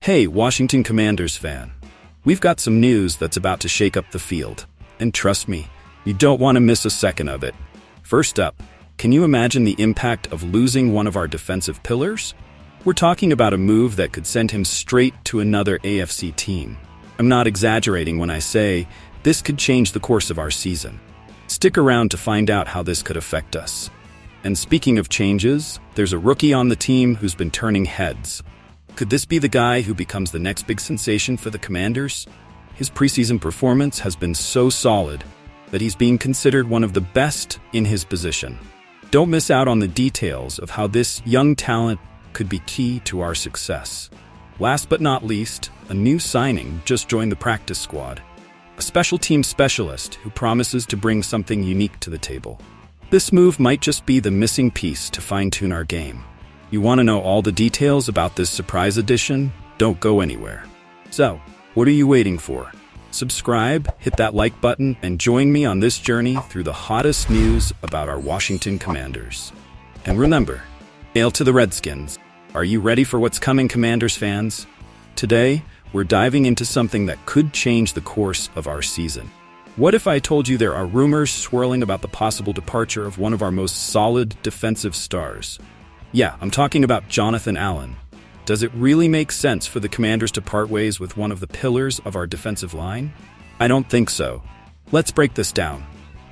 Hey, Washington Commanders fan. We've got some news that's about to shake up the field. And trust me, you don't want to miss a second of it. First up, can you imagine the impact of losing one of our defensive pillars? We're talking about a move that could send him straight to another AFC team. I'm not exaggerating when I say this could change the course of our season. Stick around to find out how this could affect us. And speaking of changes, there's a rookie on the team who's been turning heads. Could this be the guy who becomes the next big sensation for the Commanders? His preseason performance has been so solid that he's being considered one of the best in his position. Don't miss out on the details of how this young talent could be key to our success. Last but not least, a new signing just joined the practice squad. A special team specialist who promises to bring something unique to the table. This move might just be the missing piece to fine-tune our game. You want to know all the details about this surprise addition? Don't go anywhere. So, what are you waiting for? Subscribe, hit that like button, and join me on this journey through the hottest news about our Washington Commanders. And remember, hail to the Redskins. Are you ready for what's coming, Commanders fans? Today, we're diving into something that could change the course of our season. What if I told you there are rumors swirling about the possible departure of one of our most solid defensive stars? Yeah, I'm talking about Jonathan Allen. Does it really make sense for the Commanders to part ways with one of the pillars of our defensive line? I don't think so. Let's break this down.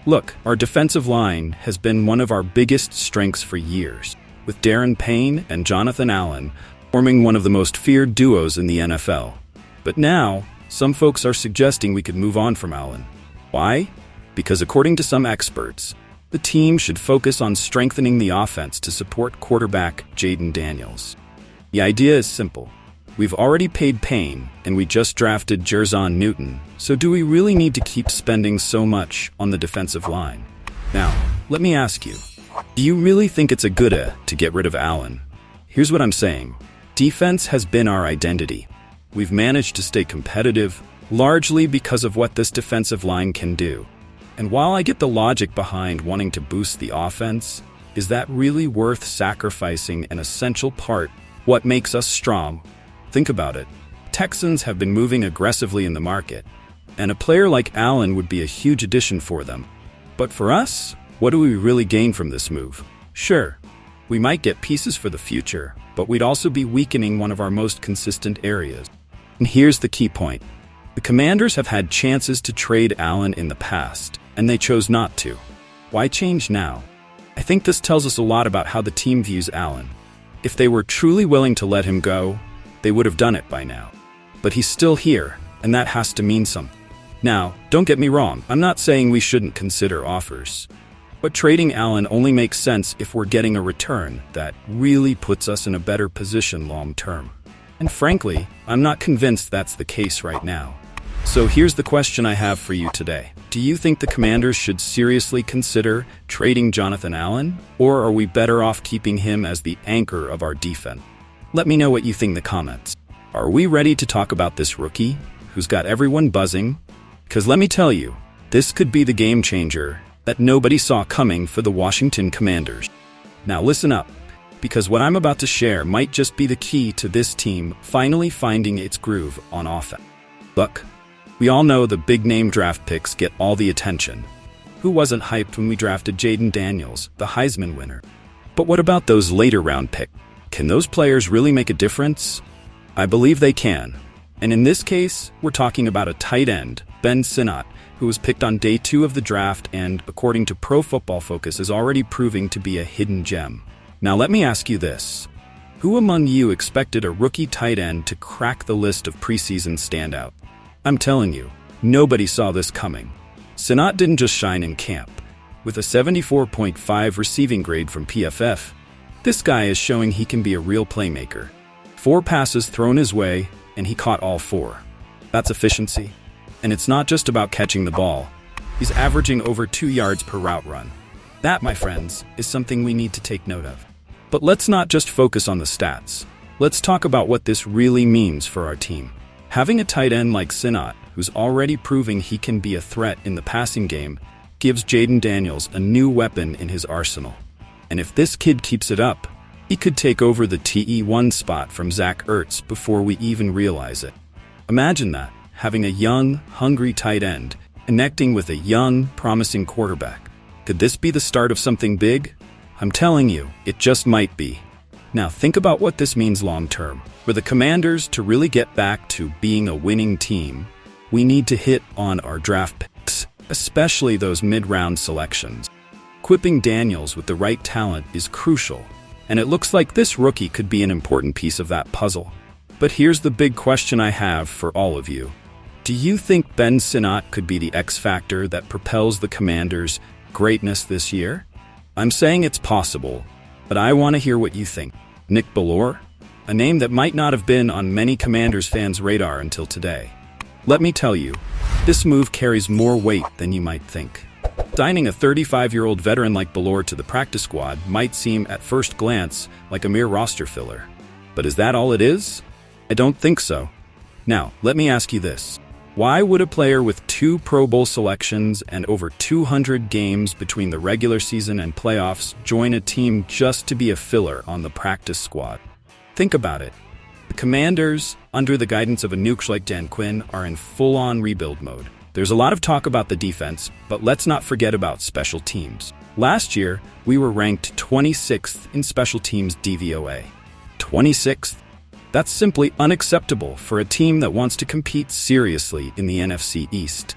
Look, our defensive line has been one of our biggest strengths for years, with Darren Payne and Jonathan Allen forming one of the most feared duos in the NFL. But now, some folks are suggesting we could move on from Allen. Why? Because according to some experts, the team should focus on strengthening the offense to support quarterback Jayden Daniels. The idea is simple. We've already paid Payne, and we just drafted Jerzon Newton, so do we really need to keep spending so much on the defensive line? Now, let me ask you, do you really think it's a good idea to get rid of Allen? Here's what I'm saying. Defense has been our identity. We've managed to stay competitive, largely because of what this defensive line can do. And while I get the logic behind wanting to boost the offense, is that really worth sacrificing an essential part, what makes us strong? Think about it. Texans have been moving aggressively in the market, and a player like Allen would be a huge addition for them. But for us, what do we really gain from this move? Sure, we might get pieces for the future, but we'd also be weakening one of our most consistent areas. And here's the key point. The Commanders have had chances to trade Allen in the past, and they chose not to. Why change now? I think this tells us a lot about how the team views Allen. If they were truly willing to let him go, they would have done it by now. But he's still here, and that has to mean something. Now, don't get me wrong, I'm not saying we shouldn't consider offers. But trading Allen only makes sense if we're getting a return that really puts us in a better position long term. And frankly, I'm not convinced that's the case right now. So here's the question I have for you today. Do you think the Commanders should seriously consider trading Jonathan Allen? Or are we better off keeping him as the anchor of our defense? Let me know what you think in the comments. Are we ready to talk about this rookie who's got everyone buzzing? Because let me tell you, this could be the game changer that nobody saw coming for the Washington Commanders. Now listen up, because what I'm about to share might just be the key to this team finally finding its groove on offense. Look, we all know the big-name draft picks get all the attention. Who wasn't hyped when we drafted Jayden Daniels, the Heisman winner? But what about those later-round picks? Can those players really make a difference? I believe they can. And in this case, we're talking about a tight end, Ben Sinot, who was picked on day 2 of the draft and, according to Pro Football Focus, is already proving to be a hidden gem. Now let me ask you this. Who among you expected a rookie tight end to crack the list of preseason standouts? I'm telling you, nobody saw this coming. Sinot didn't just shine in camp. With a 74.5 receiving grade from PFF, this guy is showing he can be a real playmaker. 4 passes thrown his way, and he caught all 4. That's efficiency. And it's not just about catching the ball. He's averaging over 2 yards per route run. That, my friends, is something we need to take note of. But let's not just focus on the stats. Let's talk about what this really means for our team. Having a tight end like Sinot, who's already proving he can be a threat in the passing game, gives Jayden Daniels a new weapon in his arsenal. And if this kid keeps it up, He could take over the TE1 spot from Zach Ertz before we even realize it. Imagine that, having a young, hungry tight end, connecting with a young, promising quarterback. Could this be the start of something big? I'm telling you, it just might be. Now think about what this means long-term. For the Commanders to really get back to being a winning team, we need to hit on our draft picks, especially those mid-round selections. Equipping Daniels with the right talent is crucial, and it looks like this rookie could be an important piece of that puzzle. But here's the big question I have for all of you. Do you think Ben Sinot could be the X factor that propels the Commanders' greatness this year? I'm saying it's possible, but I want to hear what you think. Nick Bellore? A name that might not have been on many Commanders fans' radar until today. Let me tell you, this move carries more weight than you might think. Signing a 35-year-old veteran like Bellore to the practice squad might seem at first glance like a mere roster filler. But is that all it is? I don't think so. Now, let me ask you this. Why would a player with 2 Pro Bowl selections and over 200 games between the regular season and playoffs join a team just to be a filler on the practice squad? Think about it. The Commanders, under the guidance of a nuke like Dan Quinn, are in full-on rebuild mode. There's a lot of talk about the defense, but let's not forget about special teams. Last year, we were ranked 26th in special teams DVOA. 26th? That's simply unacceptable for a team that wants to compete seriously in the NFC East.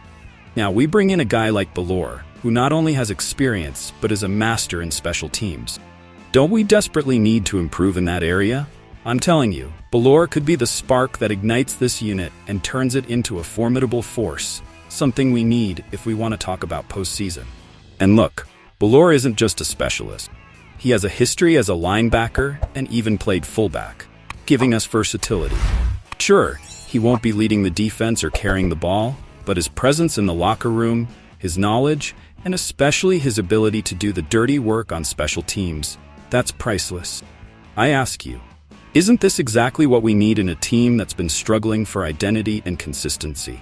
Now, we bring in a guy like Bellore, who not only has experience, but is a master in special teams. Don't we desperately need to improve in that area? I'm telling you, Bellore could be the spark that ignites this unit and turns it into a formidable force, something we need if we want to talk about postseason. And look, Bellore isn't just a specialist. He has a history as a linebacker and even played fullback, giving us versatility. Sure, he won't be leading the defense or carrying the ball, but his presence in the locker room, his knowledge, and especially his ability to do the dirty work on special teams, that's priceless. I ask you, isn't this exactly what we need in a team that's been struggling for identity and consistency?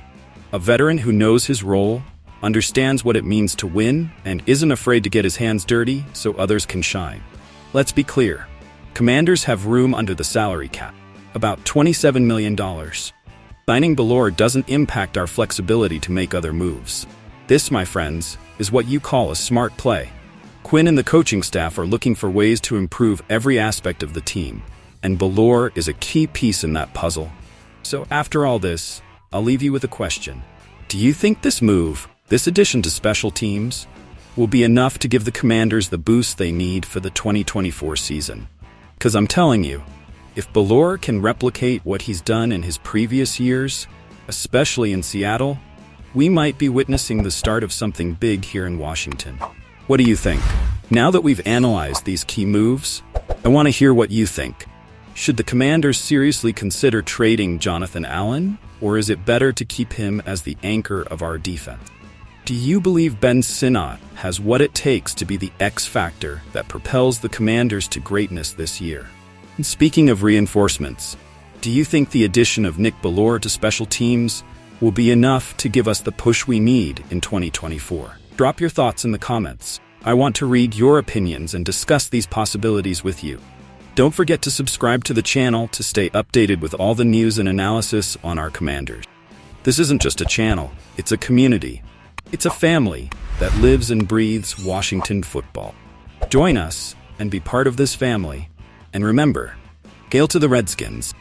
A veteran who knows his role, understands what it means to win, and isn't afraid to get his hands dirty so others can shine. Let's be clear. Commanders have room under the salary cap, about $27 million. Signing Bellore doesn't impact our flexibility to make other moves. This, my friends, is what you call a smart play. Quinn and the coaching staff are looking for ways to improve every aspect of the team, and Bellore is a key piece in that puzzle. So after all this, I'll leave you with a question. Do you think this move, this addition to special teams, will be enough to give the Commanders the boost they need for the 2024 season? Because I'm telling you, if Bellore can replicate what he's done in his previous years, especially in Seattle, we might be witnessing the start of something big here in Washington. What do you think? Now that we've analyzed these key moves, I want to hear what you think. Should the Commanders seriously consider trading Jonathan Allen, or is it better to keep him as the anchor of our defense? Do you believe Ben Sinot has what it takes to be the X factor that propels the Commanders to greatness this year? And speaking of reinforcements, do you think the addition of Nick Bellore to special teams will be enough to give us the push we need in 2024? Drop your thoughts in the comments. I want to read your opinions and discuss these possibilities with you. Don't forget to subscribe to the channel to stay updated with all the news and analysis on our Commanders. This isn't just a channel, it's a community. It's a family that lives and breathes Washington football. Join us and be part of this family. And remember, hail to the Redskins.